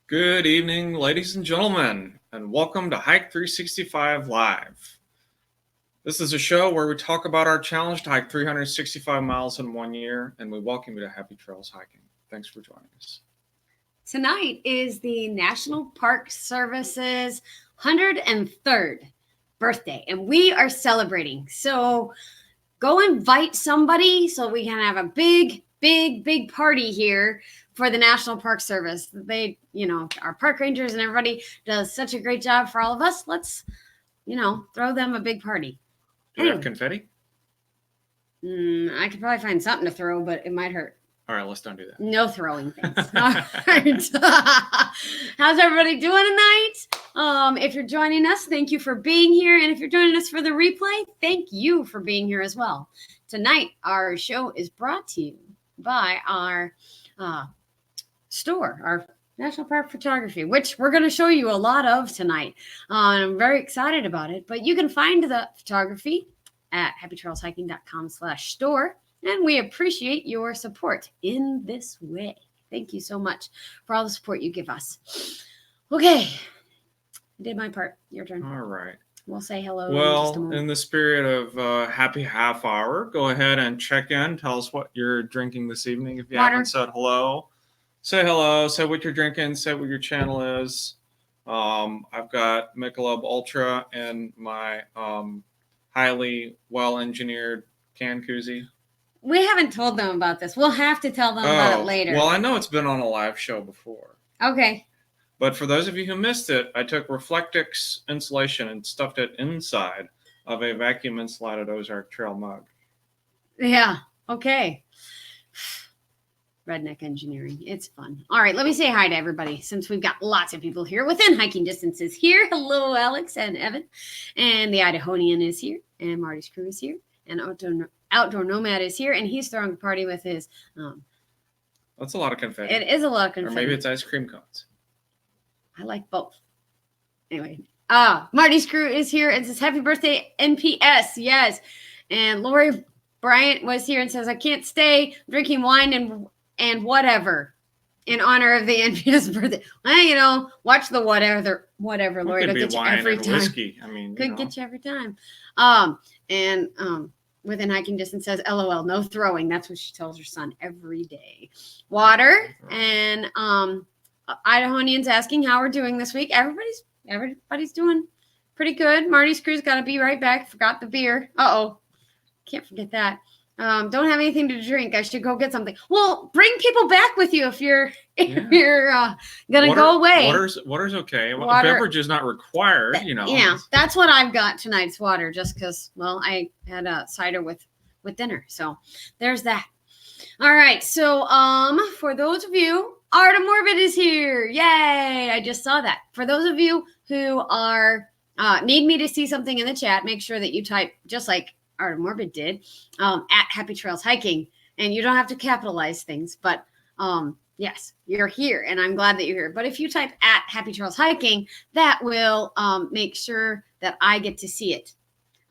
Good evening, ladies and gentlemen, and welcome to Hike 365 Live. This is a show where we talk about our challenge to hike 365 miles in 1 year, and we welcome you to Happy Trails Hiking. Thanks for joining us. Tonight is the National Park Service's 103rd birthday, and we are celebrating. So go invite somebody so we can have a big party here for the National Park Service. They, our park rangers and everybody does such a great job for all of us. Let's, throw them a big party. Do you have confetti? I could probably find something to throw, but it might hurt. All right, let's don't do that. No throwing things. All right. How's everybody doing tonight? If you're joining us, thank you for being here. And if you're joining us for the replay, thank you for being here as well. Tonight, our show is brought to you by our store, our National Park Photography, which we're going to show you a lot of tonight. I'm very excited about it. But you can find the photography at happytrailshiking.com/store. And we appreciate your support in this way. Thank you so much for all the support you give us. Okay. I did my part. Your turn. All right. We'll say hello. Well, in the spirit of happy half hour, go ahead and check in. Tell us what you're drinking this evening. If you haven't said hello, say hello. Say what you're drinking. Say what your channel is. I've got Michelob Ultra in my highly well-engineered can koozie. We haven't told them about this. We'll have to tell them about it later. Well, I know it's been on a live show before. Okay. But for those of you who missed it, I took Reflectix insulation and stuffed it inside of a vacuum insulated Ozark Trail mug. Yeah. Okay. Redneck engineering. It's fun. All right. Let me say hi to everybody since we've got lots of people here within hiking distances here. Hello, Alex and Evan. And the Idahonian is here. And Marty's crew is here. And Outdoor Nomad is here, and he's throwing a party with his. That's a lot of confetti. It is a lot of confetti. Or maybe it's ice cream cones. I like both. Anyway, Marty's crew is here and says, "Happy birthday, NPS." Yes, and Lori Bryant was here and says, "I can't stay drinking wine and whatever in honor of the NPS birthday." Well, watch the whatever, Lori. It could It'll be get wine you every and time. whiskey. I mean, could get you every time. Within hiking distance says, "LOL, no throwing." That's what she tells her son every day. Water. And Idahonian's asking how we're doing this week. Everybody's doing pretty good. Marty's crew's got to be right back. Forgot the beer. Can't forget that. Don't have anything to drink. I should go get something. Well, bring people back with you if you're gonna go away. Water's okay. A beverage is not required. Yeah, that's what I've got tonight's water. Just because, I had a cider with dinner. So there's that. All right. So for those of you, Art of Morbid is here. Yay! I just saw that. For those of you who are need me to see something in the chat, make sure that you type just like Art of Morbid did at Happy Trails Hiking, and you don't have to capitalize things, but yes, you're here, and I'm glad that you're here. But if you type at Happy Trails Hiking, that will make sure that I get to see it.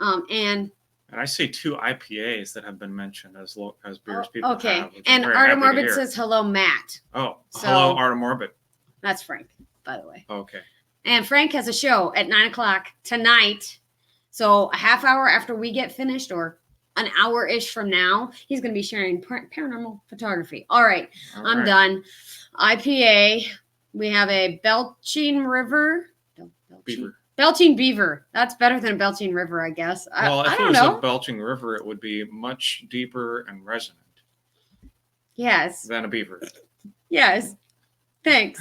And I see 2 IPAs that have been mentioned as beers people have. Okay, and Art of Morbid says hello, Matt. Oh, hello, Art of Morbid. That's Frank, by the way. Okay. And Frank has a show at 9:00 tonight. So a half hour after we get finished, or an hour-ish from now, he's going to be sharing paranormal photography. All right, I'm done. IPA, we have a Belching River. Belching Beaver. That's better than a Belching River, I guess. If it was a Belching River, it would be much deeper and resonant. Yes. Than a beaver. Yes. Thanks.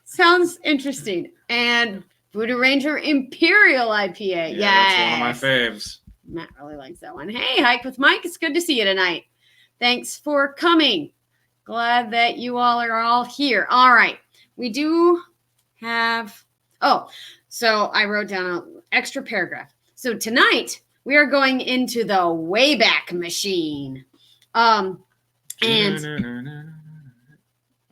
Sounds interesting. And Voodoo Ranger Imperial IPA. Yeah, that's one of my faves. Matt really likes that one. Hey, Hike with Mike. It's good to see you tonight. Thanks for coming. Glad that you all are all here. All right. We do have... so I wrote down an extra paragraph. So tonight, we are going into the Wayback Machine.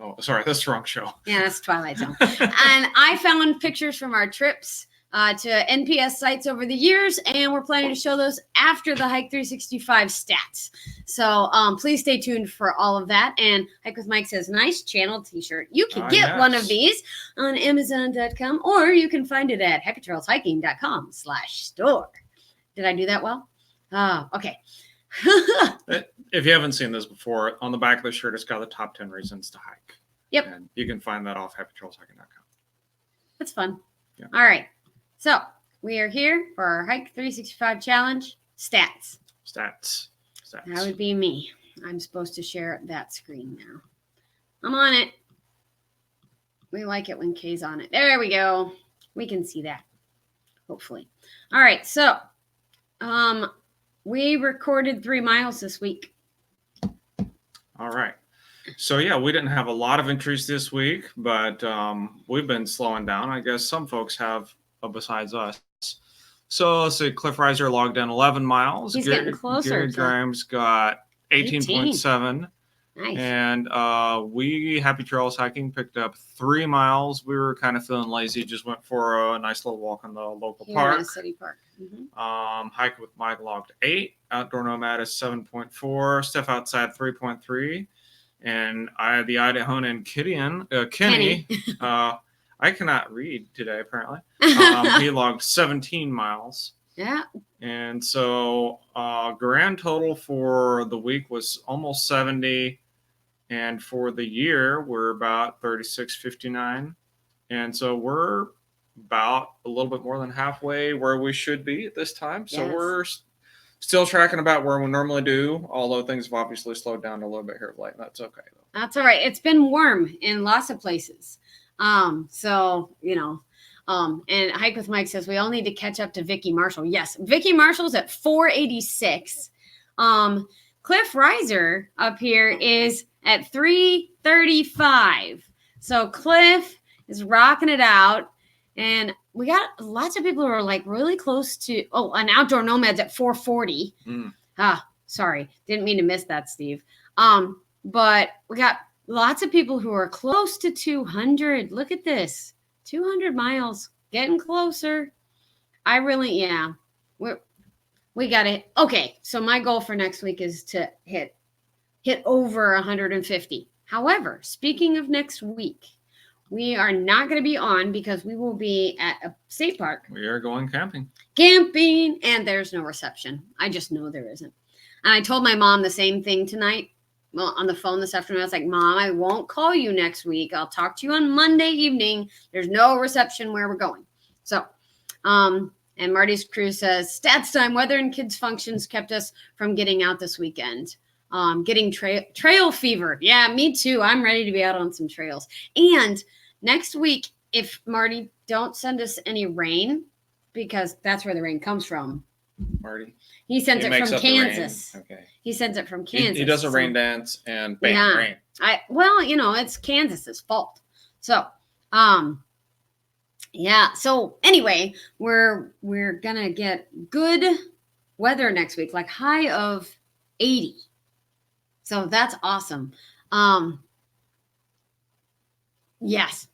Oh, sorry, that's the wrong show. Yeah, that's Twilight Zone. And I found pictures from our trips to NPS sites over the years, and we're planning to show those after the Hike 365 stats. So please stay tuned for all of that. And Hike with Mike says, nice channel t-shirt. You can get one of these on Amazon.com, or you can find it at happytrailshiking.com/store. Did I do that well? Oh, okay. If you haven't seen this before, on the back of the shirt, it's got the top 10 reasons to hike. Yep. And you can find that off happytrailshiking.com. That's fun. Yeah. All right. So we are here for our Hike 365 challenge. Stats. Stats. That would be me. I'm supposed to share that screen now. I'm on it. We like it when Kay's on it. There we go. We can see that. Hopefully. All right. So we recorded 3 miles this week. All right. So, yeah, we didn't have a lot of entries this week, but we've been slowing down. I guess some folks have besides us. So, let's see. Cliff Riser logged in 11 miles. He's getting closer. Gary Grimes got 18.7. Nice. And we, Happy Trails Hiking, picked up 3 miles. We were kind of feeling lazy. Just went for a nice little walk in the local park. In a city park. Hike with Mike logged 8. Outdoor Nomad is 7.4. Steph Outside 3.3. And the Idahoan Kenny. I cannot read today, apparently. He logged 17 miles. Yeah. And so grand total for the week was almost 70. And for the year, we're about 36.59. And so we're about a little bit more than halfway where we should be at this time. So we're still tracking about where we normally do, although things have obviously slowed down a little bit here of late. That's okay, though. That's all right. It's been warm in lots of places. So, and Hike with Mike says we all need to catch up to Vicky Marshall. Yes, Vicky Marshall's at 486. Cliff Riser up here is at 335. So Cliff is rocking it out. And we got lots of people who are like really close to, an Outdoor Nomad's at 440. Sorry. Didn't mean to miss that, Steve. But we got lots of people who are close to 200. Look at this. 200 miles. Getting closer. We got it. Okay. So my goal for next week is to hit over 150. However, speaking of next week, we are not going to be on because we will be at a state park. We are going camping. And there's no reception. I just know there isn't. And I told my mom the same thing tonight. Well, on the phone this afternoon, I was like, Mom, I won't call you next week. I'll talk to you on Monday evening. There's no reception where we're going. So, and Marty's crew says, stats time, weather and kids functions kept us from getting out this weekend. Getting trail fever. Yeah, me too. I'm ready to be out on some trails. And next week, if Marty, don't send us any rain, because that's where the rain comes from. Marty? He sends it from Kansas. Okay. He sends it from Kansas. He does a rain dance and bam, rain. It's Kansas's fault. So, So anyway, we're gonna get good weather next week, like high of 80. So that's awesome. Yes.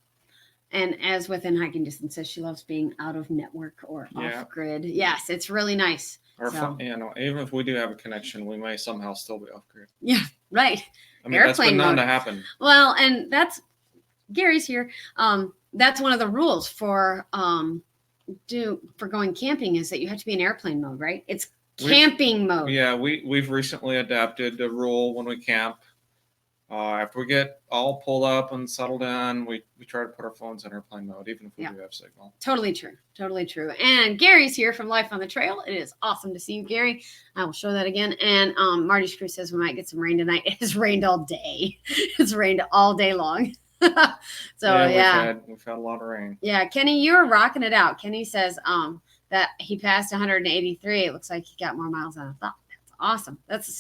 And as within hiking distance, says she loves being out of network or off grid. Yes, it's really nice. Or even if we do have a connection, we may somehow still be off grid. Yeah, right. I mean, that's been known to happen. Well, and that's Gary's here. That's one of the rules for going camping is that you have to be in airplane mode, right? It's camping mode. Yeah, we've recently adapted a rule when we camp. After we get all pulled up and settled in, we try to put our phones in airplane mode, even if we do have signal. Totally true. And Gary's here from Life on the Trail. It is awesome to see you, Gary. I will show that again. And Marty's crew says we might get some rain tonight. It has rained all day. It's rained all day long. We've had a lot of rain. Yeah, Kenny, you're rocking it out. Kenny says that he passed 183. It looks like he got more miles than I thought. Awesome. That's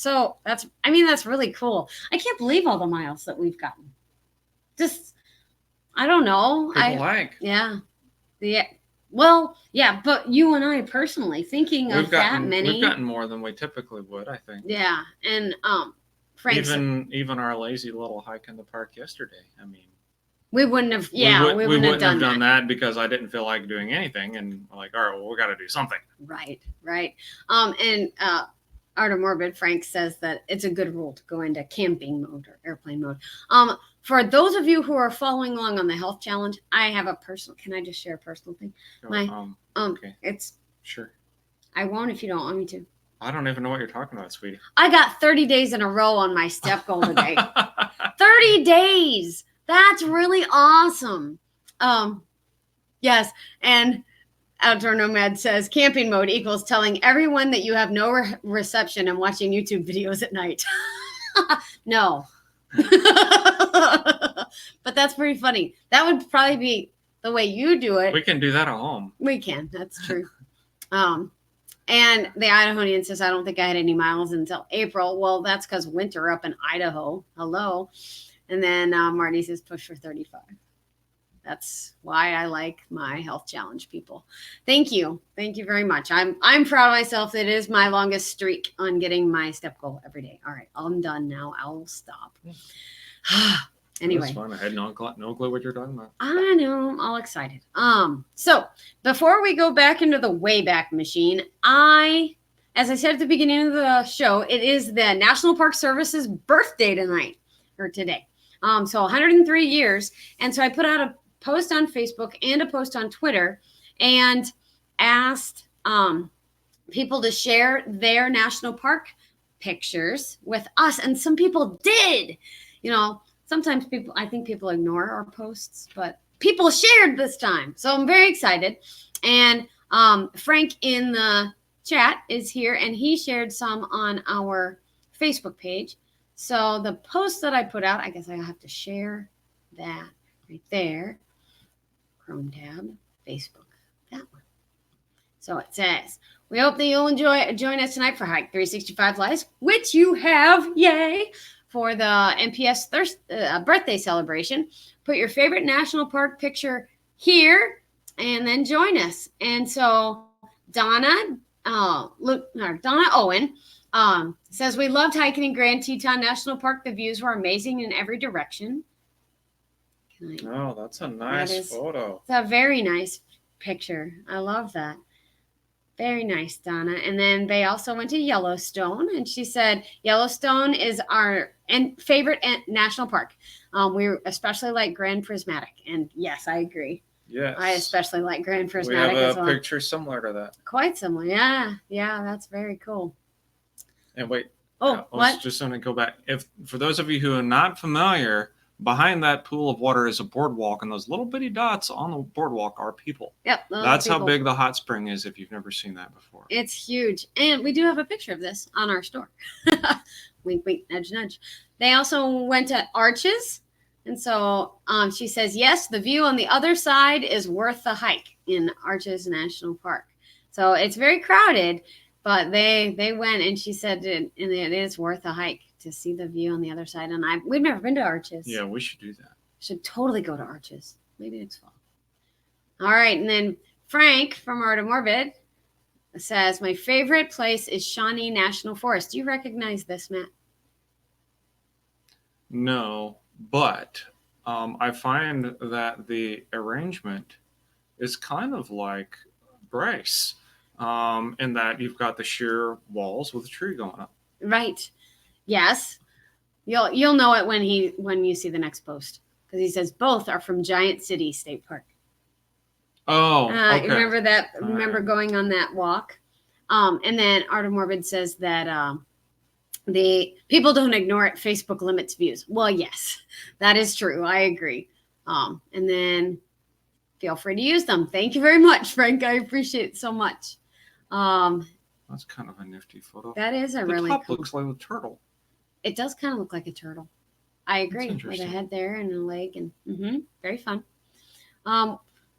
really cool. I can't believe all the miles that we've gotten. I don't know. But you and I personally thinking we've gotten more than we typically would, I think. Yeah. And Frank, even our lazy little hike in the park yesterday. I mean, We wouldn't have. we Yeah, would- we we wouldn't have done that. that because I didn't feel like doing anything, and I'm like, all right, well, we got to do something. Right. And Art of Morbid Frank says that it's a good rule to go into camping mode or airplane mode. For those of you who are following along on the health challenge, I have a personal. Can I just share a personal thing? Okay. It's Sure. I won't if you don't want me to. I don't even know what you're talking about, sweetie. I got 30 days in a row on my step goal today. 30 days. That's really awesome. Yes, and Outdoor Nomad says camping mode equals telling everyone that you have no reception and watching YouTube videos at night. No. But that's pretty funny. That would probably be the way you do it. We can do that at home. We can. That's true. And the Idahonian says, I don't think I had any miles until April. Well, that's because winter up in Idaho. Hello. And then Marty says, push for 35. That's why I like my health challenge, people. Thank you. Thank you very much. I'm proud of myself. It is my longest streak on getting my step goal every day. All right, I'm done now. I'll stop. Anyway. That's fun. I had no clue what you're talking about. I know. I'm all excited. So before we go back into the Wayback Machine, as I said at the beginning of the show, it is the National Park Service's birthday tonight or today. So 103 years. And so I put out a post on Facebook and a post on Twitter and asked people to share their national park pictures with us. And some people did. Sometimes I think people ignore our posts, but people shared this time. So I'm very excited. And Frank in the chat is here, and he shared some on our Facebook page. So the post that I put out, I guess I have to share that right there. Chrome tab, Facebook, that one. So it says, we hope that you'll join us tonight for Hike 365 Lives, which you have, yay, for the NPS birthday celebration. Put your favorite national park picture here and then join us. And so Donna Owen says, we loved hiking in Grand Teton National Park. The views were amazing in every direction. Oh, that's a nice photo. It's a very nice picture. I love that. Very nice, Donna. And then they also went to Yellowstone, and she said Yellowstone is our favorite national park. We especially like Grand Prismatic, and yes, I agree. Yes, I especially like Grand Prismatic. We have a picture similar to that. Quite similar, yeah, that's very cool. And wait, what? I was just going to go back. For those of you who are not familiar, behind that pool of water is a boardwalk, and those little bitty dots on the boardwalk are people. Yep. That's how big the hot spring is if you've never seen that before. It's huge. And we do have a picture of this on our store. Wink, wink, nudge, nudge. They also went to Arches. And so she says, yes, the view on the other side is worth the hike in Arches National Park. So it's very crowded, but they went, and she said it is worth a hike to see the view on the other side. And we've never been to Arches. Yeah, we should do that. Should totally go to Arches. Maybe next fall. All right. And then Frank from Art of Morbid says, my favorite place is Shawnee National Forest. Do you recognize this, Matt? No, but I find that the arrangement is kind of like Bryce, in that you've got the sheer walls with a tree going up. Right. Yes. You'll know it when you see the next post, because he says both are from Giant City State Park. Oh, okay. Remember that? Remember going on that walk? And then Art of Morbid says that the people don't ignore it. Facebook limits views. Well, yes, that is true. I agree. And then feel free to use them. Thank you very much, Frank. I appreciate it so much. That's kind of a nifty photo. That is a really top cool. Looks like a turtle. It does kind of look like a turtle. I agree. With a head there and a leg, and very fun.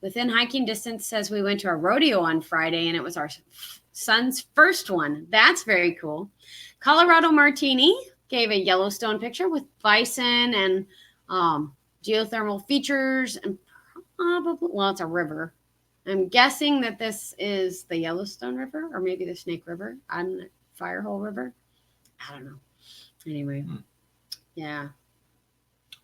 Within hiking distance says we went to a rodeo on Friday, and it was our son's first one. That's very cool. Colorado Martini gave a Yellowstone picture with bison and geothermal features, and probably, well, it's a river. I'm guessing that this is the Yellowstone River, or maybe the Snake River. Firehole River. I don't know. Anyway, yeah.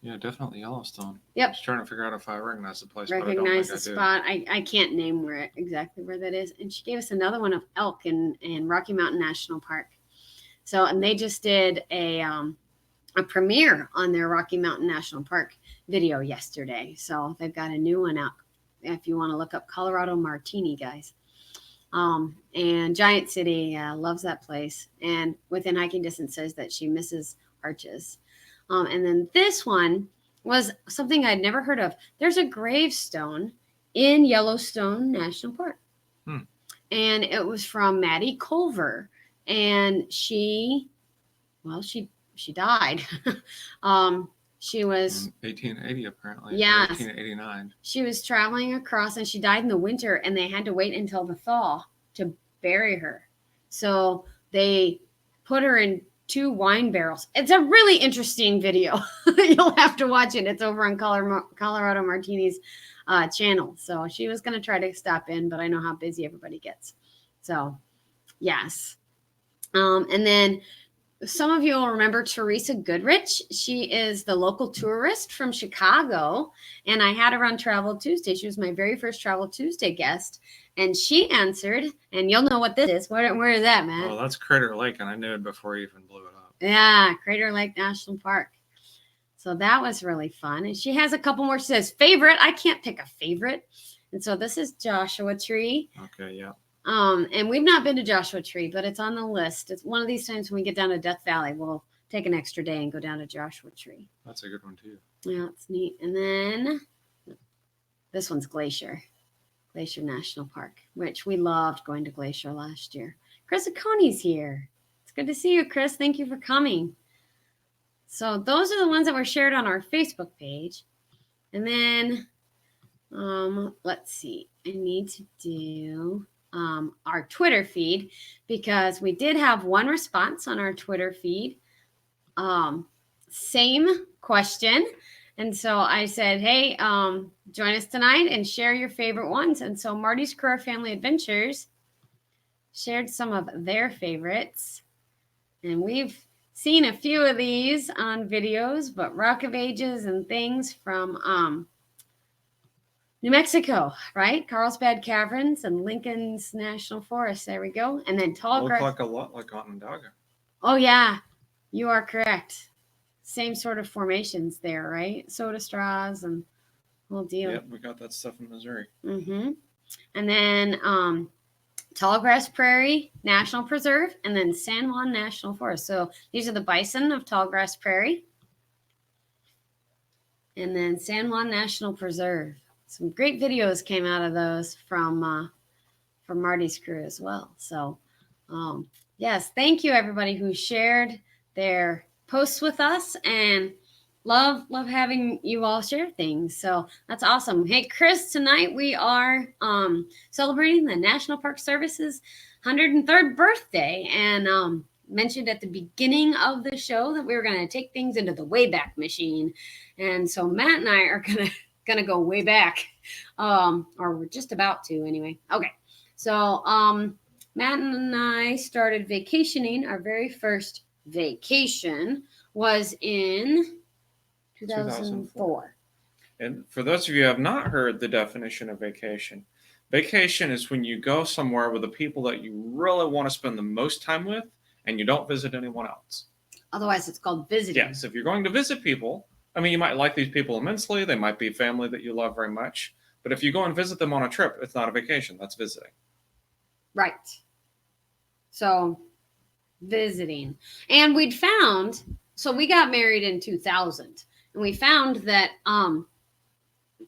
Yeah, definitely Yellowstone. Yep. I was trying to figure out if I recognize the place. Recognize but I the don't think spot. I can't name exactly where that is. And she gave us another one of elk in Rocky Mountain National Park. So, and they just did a premiere on their Rocky Mountain National Park video yesterday. So they've got a new one out if you want to look up Colorado Martini, guys. And Giant City loves that place. And within hiking distance says that she misses Arches. And then this one was something I'd never heard of. There's a gravestone in Yellowstone National Park. And it was from Maddie Culver. And she died. She was in 1880 apparently. Yes. 1889. She was traveling across and she died in the winter and they had to wait until the thaw to bury her. So they put her in 2 wine barrels. It's a really interesting video. You'll have to watch it. It's over on Colorado Martini's channel. So she was going to try to stop in, but I know how busy everybody gets. So yes. And then some of you will remember Teresa Goodrich. She is the local tourist from Chicago, and I had her on Travel Tuesday. She was my very first Travel Tuesday guest, and she answered, and you'll know what this is. Where is that, Matt? Oh, that's Crater Lake, and I knew it before you even blew it up. Yeah, Crater Lake National Park. So that was really fun. And she has a couple more. She says, favorite. I can't pick a favorite. And so this is Joshua Tree. Okay, yeah. And we've not been to Joshua Tree, but it's on the list. It's one of these times when we get down to Death Valley, we'll take an extra day and go down to Joshua Tree. That's a good one too. Yeah, it's neat. And then this one's Glacier National Park, which we loved going to Glacier last year. Chris Aconi's here. It's good to see you, Chris. Thank you for coming. So those are the ones that were shared on our Facebook page. And then let's see. I need to do our Twitter feed because we did have one response on our Twitter feed. Same question. And so I said, hey, join us tonight and share your favorite ones. And so Marty's Career Family Adventures shared some of their favorites. And we've seen a few of these on videos, but Rock of Ages and things from New Mexico, right? Carlsbad Caverns and Lincoln's National Forest. There we go. And then tall grass. Look like a lot like Onondaga. Oh, yeah. You are correct. Same sort of formations there, right? Soda straws and whole deal. Yep, we got that stuff in Missouri. Mm-hmm. And then Tallgrass Prairie National Preserve and then San Juan National Forest. So these are the bison of Tallgrass Prairie. And then San Juan National Preserve. Some great videos came out of those from Marty's crew as well. So, yes, thank you everybody who shared their posts with us and love having you all share things. So that's awesome. Hey, Chris, tonight we are celebrating the National Park Service's 103rd birthday and mentioned at the beginning of the show that we were going to take things into the Wayback Machine. And so Matt and I are gonna go way back, or we're just about to anyway. Okay, so Matt and I started vacationing. Our very first vacation was in 2004. And for those of you who have not heard the definition of vacation, vacation is when you go somewhere with the people that you really want to spend the most time with and you don't visit anyone else. Otherwise, it's called visiting. Yes, if you're going to visit people, I mean, you might like these people immensely. They might be family that you love very much. But if you go and visit them on a trip, it's not a vacation. That's visiting. Right. So, visiting. And we'd found, so we got married in 2000. And we found that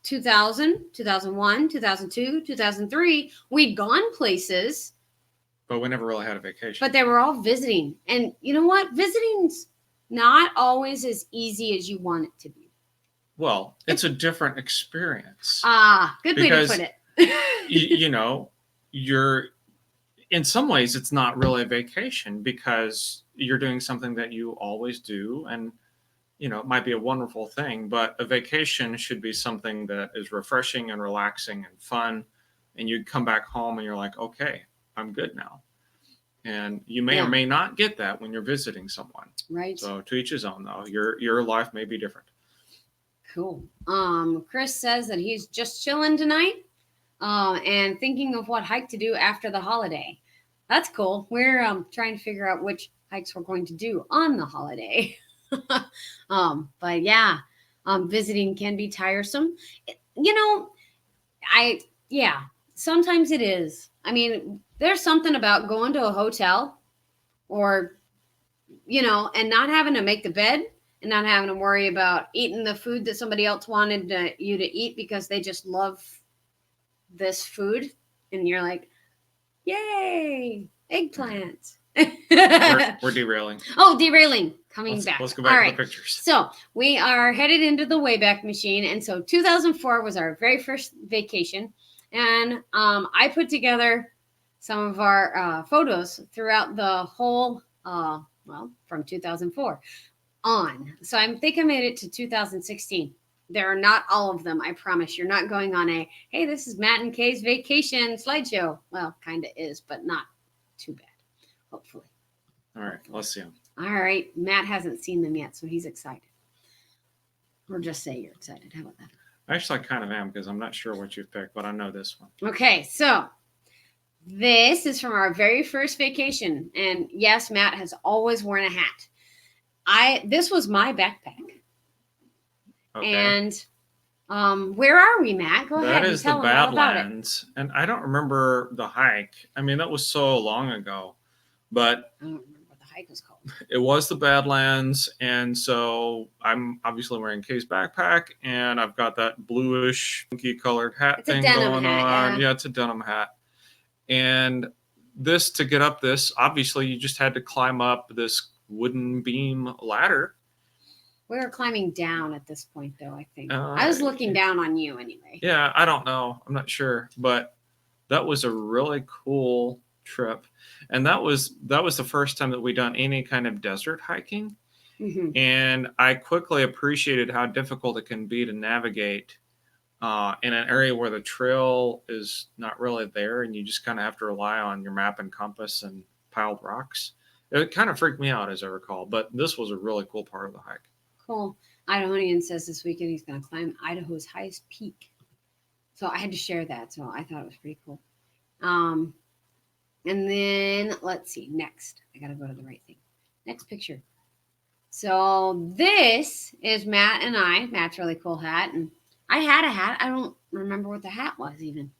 2000, 2001, 2002, 2003, we'd gone places. But we never really had a vacation. But they were all visiting. And you know what? Visiting's not always as easy as you want it to be. Well, it's a different experience. Good way to put it. You're in some ways it's not really a vacation because you're doing something that you always do, and it might be a wonderful thing, but a vacation should be something that is refreshing and relaxing and fun, and you come back home and you're like, okay, I'm good now. And you may or may not get that when you're visiting someone. Right. So to each his own, though. Your life may be different. Cool. Chris says that he's just chilling tonight, and thinking of what hike to do after the holiday. That's cool. We're trying to figure out which hikes we're going to do on the holiday. But yeah, visiting can be tiresome. You know, sometimes it is. I mean, there's something about going to a hotel or, and not having to make the bed and not having to worry about eating the food that somebody else wanted you to eat because they just love this food. And you're like, yay, eggplants. We're derailing. Oh, derailing. Coming back. Let's go back to the pictures. So we are headed into the Wayback Machine. And so 2004 was our very first vacation. And I put together some of our photos throughout the whole, from 2004 on. So I think I made it to 2016. There are not all of them. I promise. You're not going on a, hey, this is Matt and Kay's vacation slideshow. Well, kind of is, but not too bad. Hopefully. All right. Let's see them. All right. Matt hasn't seen them yet, so he's excited. Or just say you're excited. How about that? Actually, I kind of am because I'm not sure what you've picked, but I know this one. Okay. So this is from our very first vacation. And yes, Matt has always worn a hat. This was my backpack. Okay. And where are we, Matt? Go ahead. That is the Badlands. And I don't remember the hike. I mean, that was so long ago. But I don't remember what the hike was called. It was the Badlands. And so I'm obviously wearing Kay's backpack. And I've got that bluish, pinky colored hat thing going on. Yeah, it's a denim hat. And to get up this, obviously, you just had to climb up this wooden beam ladder. We were climbing down at this point, though, I think. I was looking down on you anyway. Yeah, I don't know. I'm not sure. But that was a really cool trip. And that was the first time that we'd done any kind of desert hiking. Mm-hmm. And I quickly appreciated how difficult it can be to navigate in an area where the trail is not really there. And you just kind of have to rely on your map and compass and piled rocks. It kind of freaked me out, as I recall. But this was a really cool part of the hike. Cool. Idahonian says this weekend he's going to climb Idaho's highest peak. So I had to share that. So I thought it was pretty cool. And then let's see. Next. I got to go to the right thing. Next picture. So this is Matt and I. Matt's really cool hat. And I had a hat. I don't remember what the hat was even.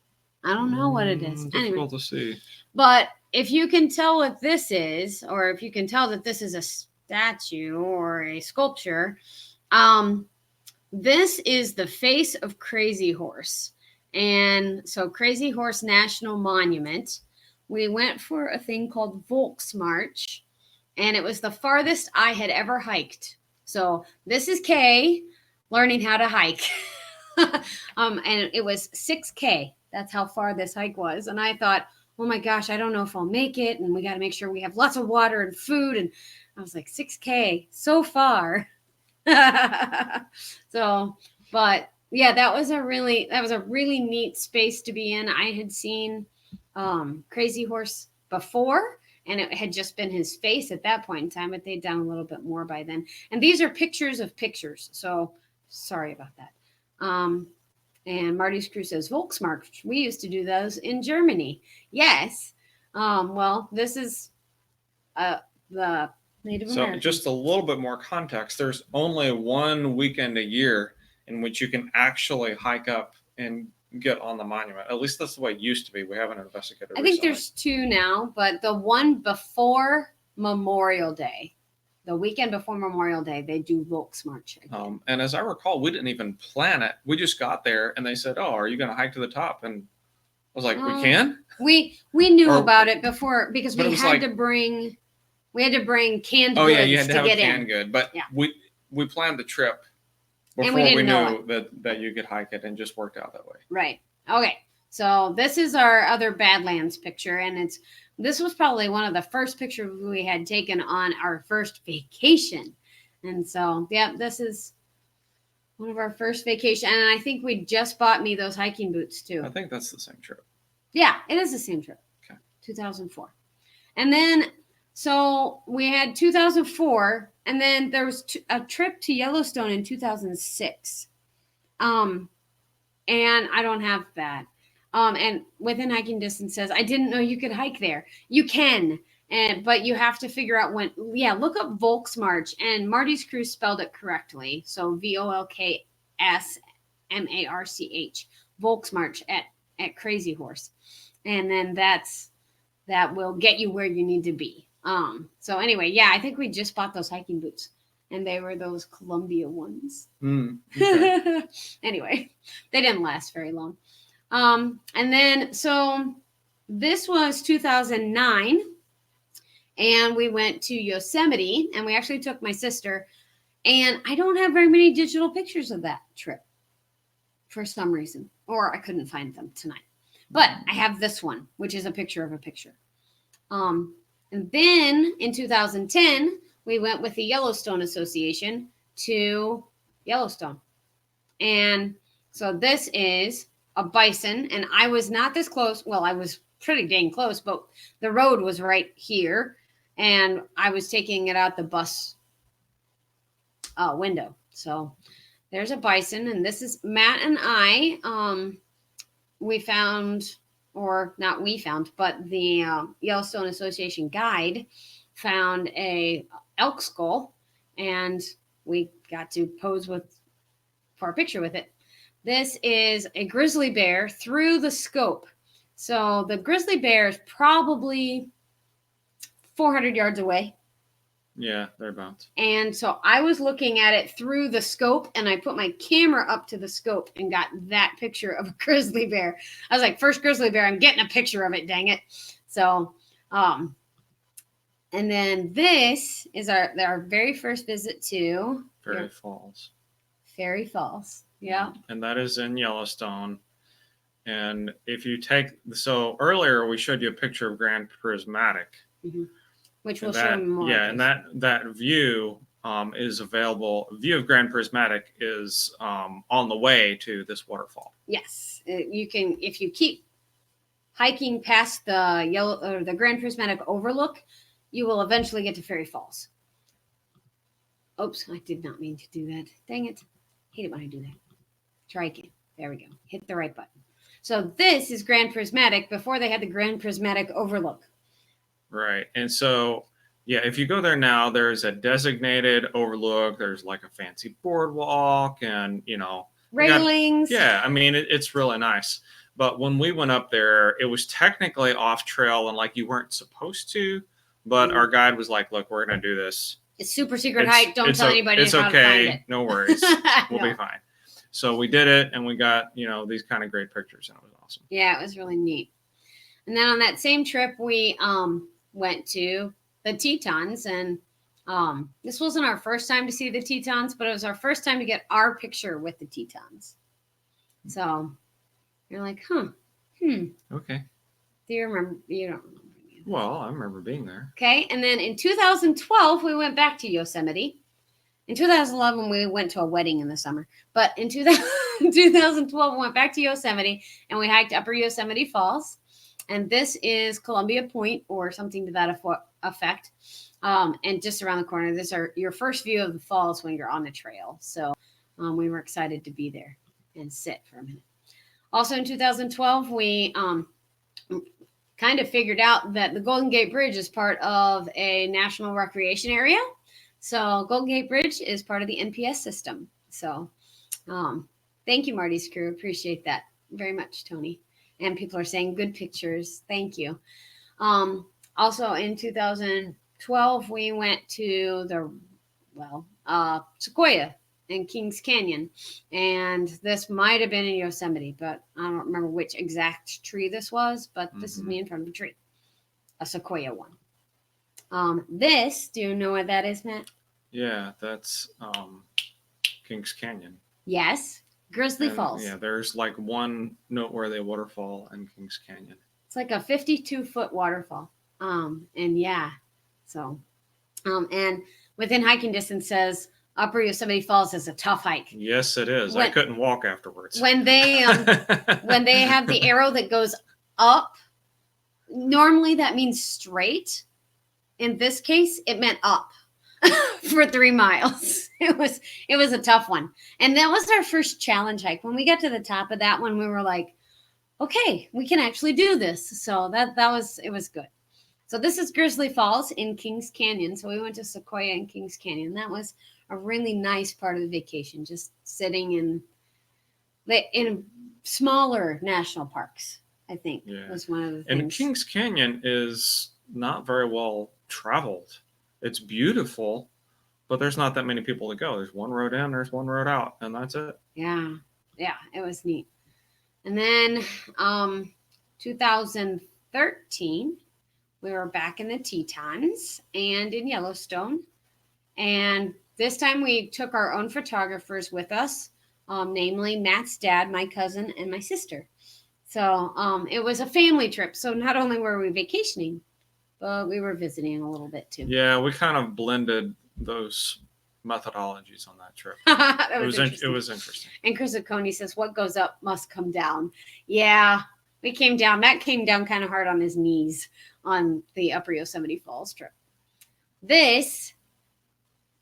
I don't know what it is. Difficult to see. But if you can tell what this is, or if you can tell that this is a statue or a sculpture, this is the face of Crazy Horse. And so Crazy Horse National Monument, we went for a thing called Volksmarch, and it was the farthest I had ever hiked. So this is Kay learning how to hike. And it was 6K. That's how far this hike was. And I thought, oh my gosh, I don't know if I'll make it. And we got to make sure we have lots of water and food. And I was like, 6K, so far. So, but yeah, that was a really neat space to be in. I had seen Crazy Horse before, and it had just been his face at that point in time, but they'd done a little bit more by then. And these are pictures of pictures. So sorry about that. And Marty's Crew says, Volksmarch, we used to do those in Germany. Yes. Well, this is the Native American. So just a little bit more context. There's only one weekend a year in which you can actually hike up and get on the monument. At least that's the way it used to be. We haven't investigated it. I think there's two now, but the one before Memorial Day, the weekend before Memorial Day, they do Volksmarch again. And as I recall, we didn't even plan it. We just got there and they said, "Oh, are you going to hike to the top?" And I was like, "We can." We knew about it before because we had to bring canned goods. Oh yeah, you had to have get a canned good. But yeah. we planned the trip before we knew that you could hike it, and just worked out that way. Right. Okay. So this is our other Badlands picture, and this was probably one of the first pictures we had taken on our first vacation. And so, yeah, this is one of our first vacation. And I think we just bought me those hiking boots too. I think that's the same trip. Yeah, it is the same trip. Okay. 2004. And then, so we had 2004, and then there was a trip to Yellowstone in 2006. And I don't have that. And within hiking distance says, I didn't know you could hike there. You can, but you have to figure out when. Yeah, look up Volksmarch, and Marty's Crew spelled it correctly. So VOLKSMARCH, Volksmarch at Crazy Horse, and then that will get you where you need to be. So anyway, yeah, I think we just bought those hiking boots, and they were those Columbia ones. Okay. Anyway, they didn't last very long. And then, so this was 2009, and we went to Yosemite, and we actually took my sister, and I don't have very many digital pictures of that trip for some reason, or I couldn't find them tonight. But I have this one, which is a picture of a picture. And then in 2010, we went with the Yellowstone Association to Yellowstone. And so this is a bison, and I was not this close. Well, I was pretty dang close, but the road was right here, and I was taking it out the bus window. So there's a bison, and this is Matt and I. We found, or not we found, but the Yellowstone Association guide found a elk skull, and we got to pose for a picture with it. This is a grizzly bear through the scope. So the grizzly bear is probably 400 yards away. Yeah, thereabouts. And so I was looking at it through the scope, and I put my camera up to the scope and got that picture of a grizzly bear. I was like, first grizzly bear, I'm getting a picture of it, dang it. So, and then this is our very first visit to Fairy Falls. Fairy Falls. Yeah. And that is in Yellowstone. And if you so earlier we showed you a picture of Grand Prismatic. Mm-hmm. Which will show more. Yeah, and that view is available. View of Grand Prismatic is on the way to this waterfall. Yes, you can, if you keep hiking past the Grand Prismatic overlook, you will eventually get to Fairy Falls. Oops, I did not mean to do that. Dang it. Hate it when I do that. Try again. There we go. Hit the right button. So this is Grand Prismatic before they had the Grand Prismatic overlook. Right. And so, yeah, if you go there now, there's a designated overlook. There's like a fancy boardwalk and, railings. I mean, it's really nice. But when we went up there, it was technically off trail and like you weren't supposed to. But our guide was like, look, we're going to do this. It's super secret hike. Don't tell anybody it's how okay. to find it. No worries. We'll be fine. So we did it, and we got, these kind of great pictures, and it was awesome. Yeah, it was really neat. And then on that same trip, we went to the Tetons, and this wasn't our first time to see the Tetons, but it was our first time to get our picture with the Tetons. So you're like, Okay. Do you remember? You don't remember. Well, I remember being there. Okay, and then in 2012, we went back to Yosemite. In 2011, we went to a wedding in the summer. But in 2012, we went back to Yosemite, and we hiked Upper Yosemite Falls. And this is Columbia Point or something to that effect. And just around the corner, this is your first view of the falls when you're on the trail. So we were excited to be there and sit for a minute. Also in 2012, we kind of figured out that the Golden Gate Bridge is part of a national recreation area. So Golden Gate Bridge is part of the NPS system. So thank you, Marty's Crew. Appreciate that very much, Tony. And people are saying good pictures. Thank you. Also in 2012, we went to Sequoia in Kings Canyon. And this might have been in Yosemite, but I don't remember which exact tree this was, but this is me in front of a tree, a Sequoia one. Do you know what that is, Matt? Yeah, that's Kings Canyon. Yes, Grizzly Falls. Yeah, there's like one noteworthy waterfall in Kings Canyon. It's like a 52-foot waterfall. And within hiking distance says Upper Yosemite Falls is a tough hike. Yes, it is. I couldn't walk afterwards. When they have the arrow that goes up, normally that means straight. In this case, it meant up. for 3 miles. It was a tough one. And that was our first challenge hike. When we got to the top of that one, we were like, okay, we can actually do this. So it was good. So this is Grizzly Falls in Kings Canyon. So we went to Sequoia and Kings Canyon. That was a really nice part of the vacation, just sitting in smaller national parks, I think. Yeah. Was one of the things. And Kings Canyon is not very well traveled. It's beautiful, but there's not that many people to go. There's one road in, there's one road out, and that's it. Yeah, it was neat. And then 2013, we were back in the Tetons and in Yellowstone. And this time we took our own photographers with us, namely Matt's dad, my cousin, and my sister. So it was a family trip. So not only were we vacationing, but we were visiting a little bit too. Yeah, we kind of blended those methodologies on that trip. It was interesting. And Chris Oconee says, what goes up must come down. Yeah, we came down. Matt came down kind of hard on his knees on the Upper Yosemite Falls trip. This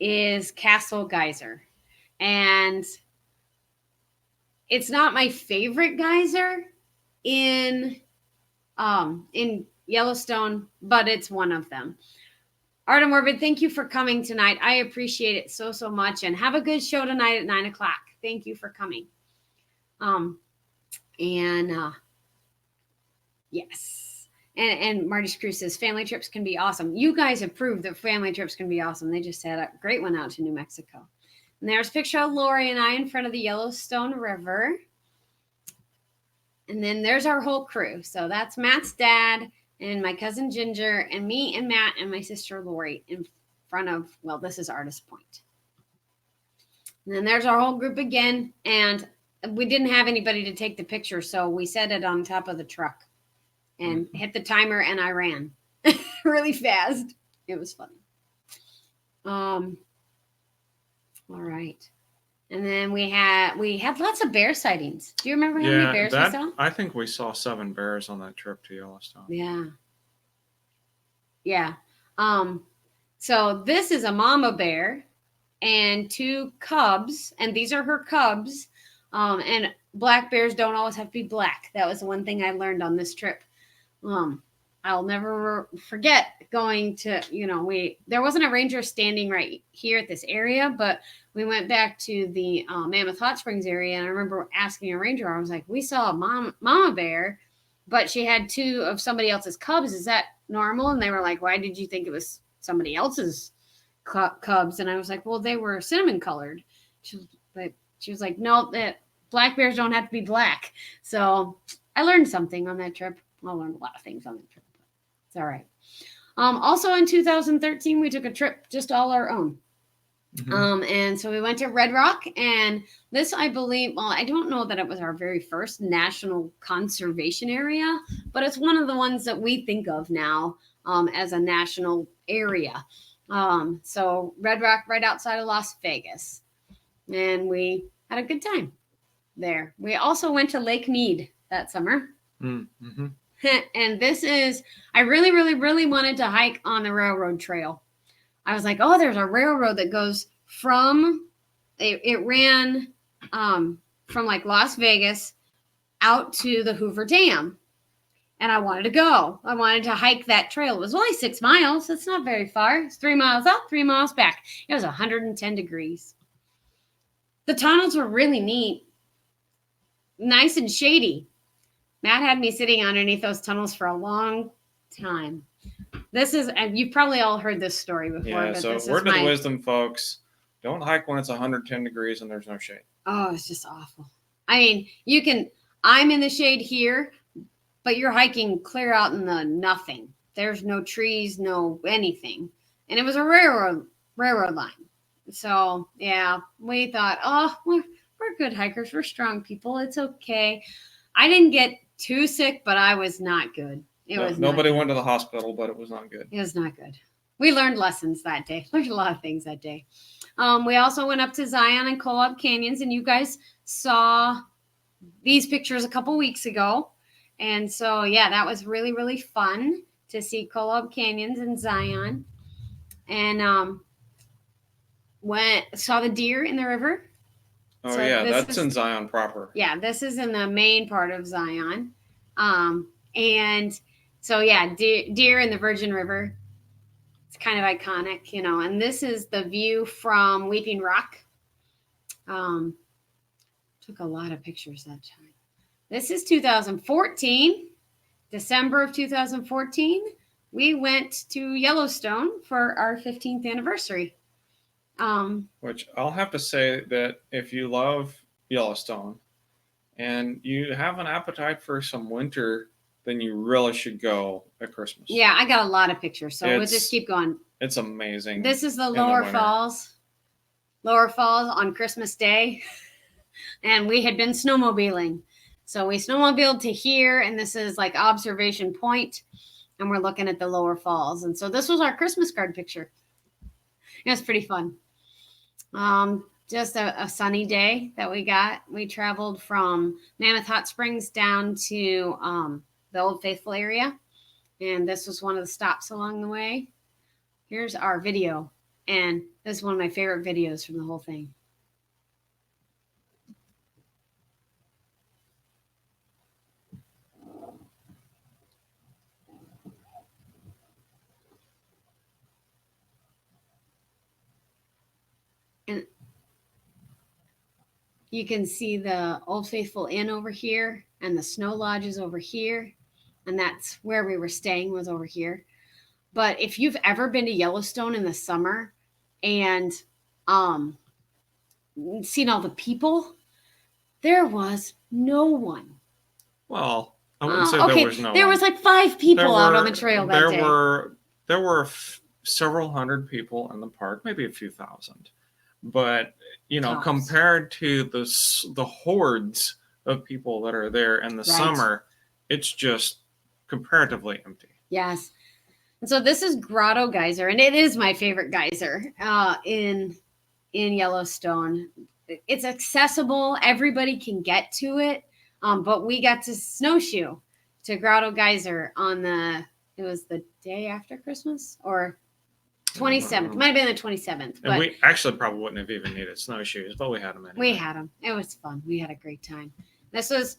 is Castle Geyser. And it's not my favorite geyser in Yellowstone, but it's one of them. Art and Morbid, thank you for coming tonight. I appreciate it so much, and have a good show tonight at 9:00. Thank you for coming. Yes. And Marty Screw says family trips can be awesome. You guys have proved that family trips can be awesome. They just had a great one out to New Mexico. And there's a picture of Lori and I in front of the Yellowstone River. And then there's our whole crew. So that's Matt's dad and my cousin Ginger and me and Matt and my sister Lori in front of, well, this is Artist Point. And then there's our whole group again. And we didn't have anybody to take the picture, so we set it on top of the truck and hit the timer, and I ran really fast. It was funny. All right. And then we had lots of bear sightings. Do you remember how many bears we saw? I think we saw 7 bears on that trip to Yellowstone. Yeah. So this is a mama bear and 2 cubs, and these are her cubs. And black bears don't always have to be black. That was the one thing I learned on this trip. I'll never forget going to, there wasn't a ranger standing right here at this area, but we went back to the Mammoth Hot Springs area, and I remember asking a ranger, I was like, we saw a mama bear, but she had 2 of somebody else's cubs. Is that normal? And they were like, why did you think it was somebody else's cubs? And I was like, well, they were cinnamon colored. She was like, no, that black bears don't have to be black. So I learned something on that trip. I learned a lot of things on that trip. It's all right. Also in 2013, we took a trip just all our own. Mm-hmm. And so we went to Red Rock, and this, I believe, well, I don't know that it was our very first national conservation area, but it's one of the ones that we think of now as a national area. So Red Rock, right outside of Las Vegas, and we had a good time there. We also went to Lake Mead that summer. Mm-hmm. And this is, I really, really, really wanted to hike on the railroad trail. I was like, oh, there's a railroad that goes from, it ran from like Las Vegas out to the Hoover Dam. And I wanted to go. I wanted to hike that trail. It was only 6 miles. It's not very far. It's 3 miles up, 3 miles back. It was 110 degrees. The tunnels were really neat. Nice and shady. Matt had me sitting underneath those tunnels for a long time. This is, and you've probably all heard this story before. Yeah, but so word of the wisdom, folks, don't hike when it's 110 degrees and there's no shade. Oh, it's just awful. I mean, I'm in the shade here, but you're hiking clear out in the nothing. There's no trees, no anything. And it was a railroad line. So, yeah, we thought, oh, we're good hikers. We're strong people. It's okay. I didn't get too sick, but I was not good. Nobody went to the hospital, but it was not good. It was not good. We learned lessons that day. Learned a lot of things that day. We also went up to Zion and Kolob Canyons, and you guys saw these pictures a couple weeks ago. And so, yeah, that was really, really fun to see Kolob Canyons and Zion. And saw the deer in the river. Oh, so yeah, that's in Zion proper. Yeah, this is in the main part of Zion. And so, yeah, deer in the Virgin River. It's kind of iconic, and this is the view from Weeping Rock. Took a lot of pictures that time. This is 2014, December of 2014. We went to Yellowstone for our 15th anniversary. Which I'll have to say that if you love Yellowstone and you have an appetite for some winter, then you really should go at Christmas. Yeah, I got a lot of pictures, so we'll just keep going. It's amazing. This is the Lower Falls. Lower Falls on Christmas Day. And we had been snowmobiling. So we snowmobiled to here, and this is like observation point, and we're looking at the Lower Falls. And so this was our Christmas card picture. It was pretty fun. Just a sunny day that we got. We traveled from Mammoth Hot Springs down to the Old Faithful area, and this was one of the stops along the way. Here's our video, and this is one of my favorite videos from the whole thing. And you can see the Old Faithful Inn over here and the snow lodges over here. And that's where we were staying, was over here. But if you've ever been to Yellowstone in the summer and seen all the people, there was no one. Well, I wouldn't say there was no one. There was like 5 people out on the trail that day. There were several hundred people in the park, maybe a few thousand. But, compared to the hordes of people that are there in the summer, it's just comparatively empty. Yes. And so this is Grotto Geyser, and it is my favorite geyser in Yellowstone. It's accessible. Everybody can get to it. But we got to snowshoe to Grotto Geyser it was the day after Christmas or 27th. Might have been the 27th. And we actually probably wouldn't have even needed snowshoes, but we had them anyway. We had them. It was fun. We had a great time. This was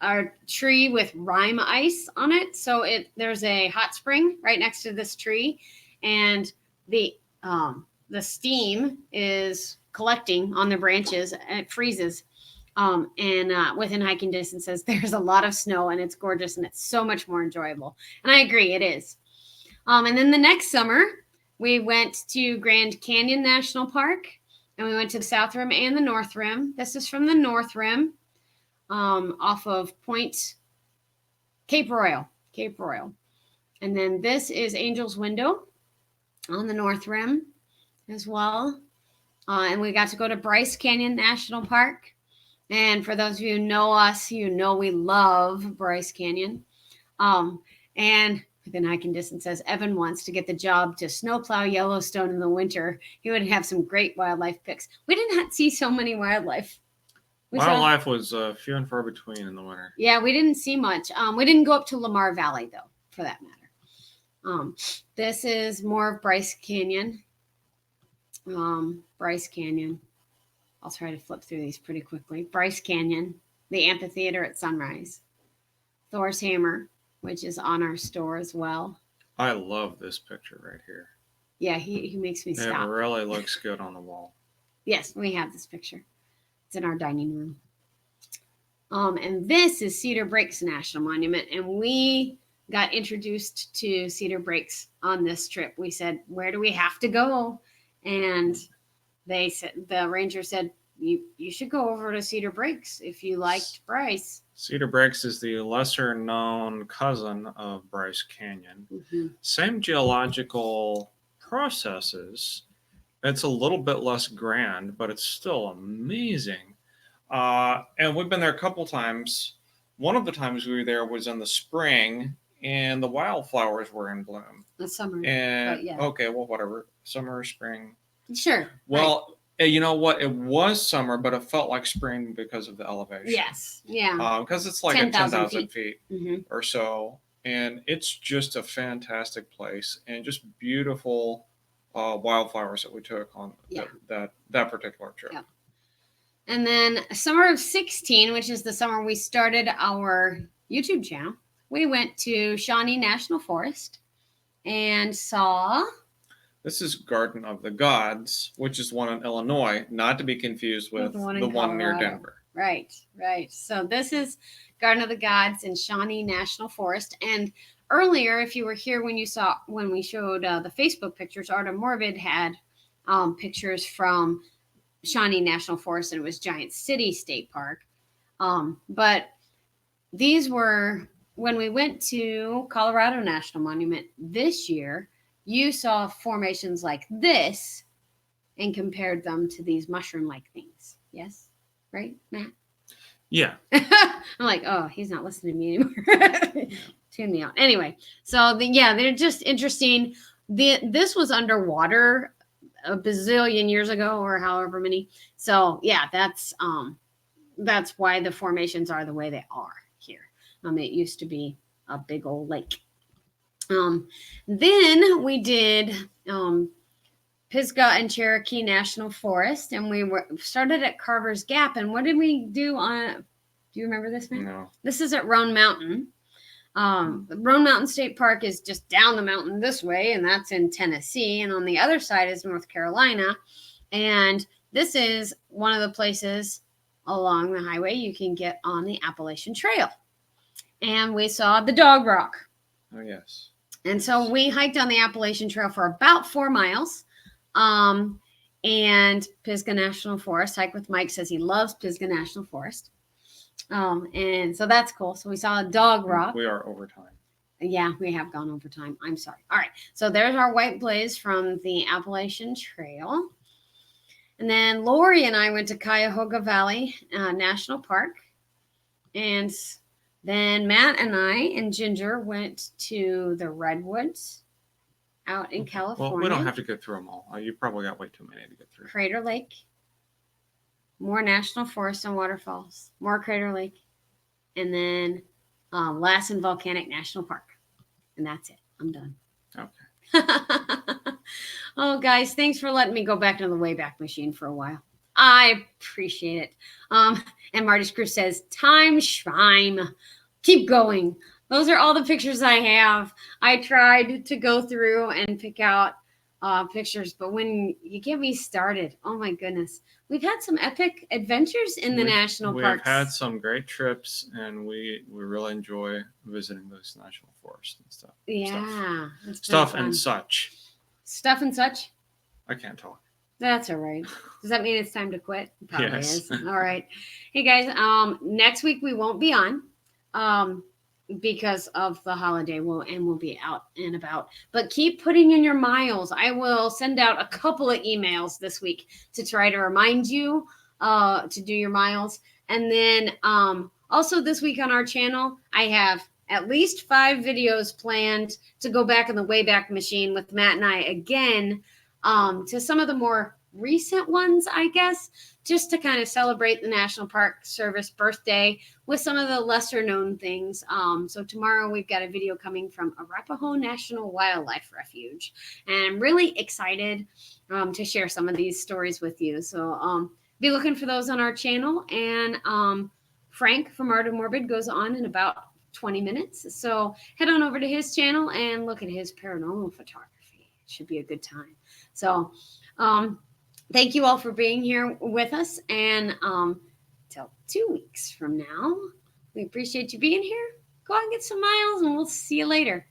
our tree with rime ice on it. So there's a hot spring right next to this tree, and the steam is collecting on the branches, and it freezes. And within hiking distances, there's a lot of snow, and it's gorgeous, and it's so much more enjoyable. And I agree, it is. And then the next summer, we went to Grand Canyon National Park, and we went to the South Rim and the North Rim. This is from the North Rim, off of Cape Royal. And then this is Angel's Window on the North Rim as well. And we got to go to Bryce Canyon National Park. And for those of you who know us, we love Bryce Canyon. And within hiking distance, as Evan wants to get the job to snowplow Yellowstone in the winter, he would have some great wildlife pics. We did not see so many wildlife. Wildlife was few and far between in the winter. Yeah, we didn't see much. We didn't go up to Lamar Valley, though, for that matter. This is more of Bryce Canyon. Bryce Canyon. I'll try to flip through these pretty quickly. Bryce Canyon, the amphitheater at sunrise. Thor's Hammer, which is on our store as well. I love this picture right here. Yeah, he makes me stop. It really looks good on the wall. Yes, we have this picture. It's in our dining room. And this is Cedar Breaks National Monument. And we got introduced to Cedar Breaks on this trip. We said, where do we have to go? And they said, the ranger said, you should go over to Cedar Breaks if you liked Bryce. Cedar Breaks is the lesser known cousin of Bryce Canyon. Mm-hmm. Same geological processes. It's a little bit less grand, but it's still amazing. And we've been there a couple times. One of the times we were there was in the spring, and the wildflowers were in bloom. The summer. And yeah. Okay, well, whatever. Summer, spring. Sure. Well, right. You know what? It was summer, but it felt like spring because of the elevation. Yes. Yeah. Because it's like 10,000 feet mm-hmm. or so. And it's just a fantastic place and just beautiful wildflowers that we took on that particular trip. Yeah. And then summer of 16, which is the summer we started our YouTube channel, we went to Shawnee National Forest and saw... This is Garden of the Gods, which is one in Illinois, not to be confused with the one near Denver. Right. So this is Garden of the Gods in Shawnee National Forest. And earlier, if you were here when we showed the Facebook pictures, Art of Morbid had pictures from Shawnee National Forest, and it was Giant City State Park. But these were when we went to Colorado National Monument this year. You saw formations like this and compared them to these mushroom-like things. Yes, right, Matt? Yeah. I'm like, oh, he's not listening to me anymore. Tune me out. Anyway, so they're just interesting. This was underwater a bazillion years ago, or however many. So yeah, that's why the formations are the way they are here. It used to be a big old lake. Then we did Pisgah and Cherokee National Forest, and we started at Carver's Gap. And what did we do on? Do you remember this, man? No. This is at Roan Mountain. Roan Mountain State Park is just down the mountain this way, and that's in Tennessee. And on the other side is North Carolina. And this is one of the places along the highway you can get on the Appalachian Trail. And we saw the Dog Rock. Oh, yes. And so we hiked on the Appalachian Trail for about 4 miles. And Pisgah National Forest, Hike with Mike says he loves Pisgah National Forest. And so that's cool. So we saw a Dog Rock. We are over time. Yeah, we have gone over time. I'm sorry. All right. So there's our white blaze from the Appalachian Trail. And then Lori and I went to Cuyahoga Valley National Park. And then Matt and I and Ginger went to the Redwoods out in California. Well, we don't have to go through them all. You probably got way too many to get through. Crater Lake. More National Forest and Waterfalls. More Crater Lake. And then Lassen Volcanic National Park. And that's it. I'm done. Okay. Oh, guys, thanks for letting me go back to the Wayback Machine for a while. I appreciate it. And Marty Screw says, time Schwein. Keep going. Those are all the pictures I have. I tried to go through and pick out pictures, but when you get me started, oh my goodness. We've had some epic adventures in the national parks. We've had some great trips, and we really enjoy visiting those national forests and stuff. Yeah. Stuff and such. Stuff and such? I can't talk. That's all right. Does that mean it's time to quit? It probably Yes. is. All right. Hey, guys, next week we won't be on because of the holiday. We'll be out and about. But keep putting in your miles. I will send out a couple of emails this week to try to remind you to do your miles. And then also this week on our channel, I have at least 5 videos planned to go back in the Wayback Machine with Matt and I again to some of the more recent ones, I guess, just to kind of celebrate the National Park Service birthday with some of the lesser known things. So tomorrow we've got a video coming from Arapahoe National Wildlife Refuge, and I'm really excited to share some of these stories with you. So be looking for those on our channel. And Frank from Art of Morbid goes on in about 20 minutes. So head on over to his channel and look at his paranormal photography. It should be a good time. So thank you all for being here with us. And till 2 weeks from now, we appreciate you being here. Go out and get some miles, and we'll see you later.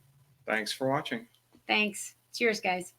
Thanks for watching. Thanks. Cheers, guys.